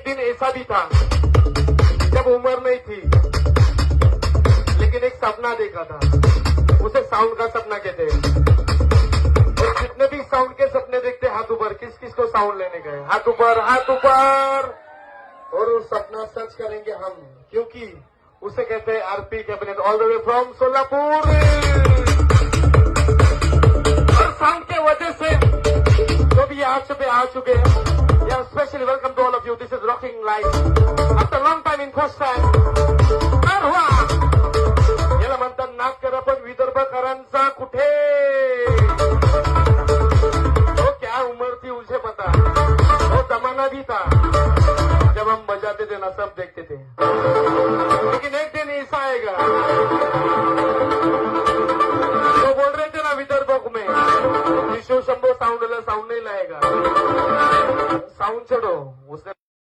दिन ऐसा भी था जब उम्र नहीं थी लेकिन एक सपना देखा था, उसे साउंड का सपना कहते हैं। और जितने भी साउंड के सपने देखते हाथ ऊपर, किस किस को साउंड लेने गए, हाथ ऊपर हाथ ऊपर। और वो सपना सच करेंगे हम, क्योंकि उसे कहते हैं RP cabinet all the way from Solapur. और साउंड के वजह से जो भी आज पे आ चुके हैं, या specially welcome to all of you, this is rocking life after long time in first time. याला म्हणतात नागकर, पण विदर्भकरांचा कुठे? वो क्या उम्र थी उसे पता, वो जमाना भी था जब हम बजाते थे ना, सब देखते थे। लेकिन एक दिन ऐसा आएगा, वो बोल रहे थे ना विदर्भ में शिव शंभो साउंड नहीं लाएगा, साउंड छोड़ो उसने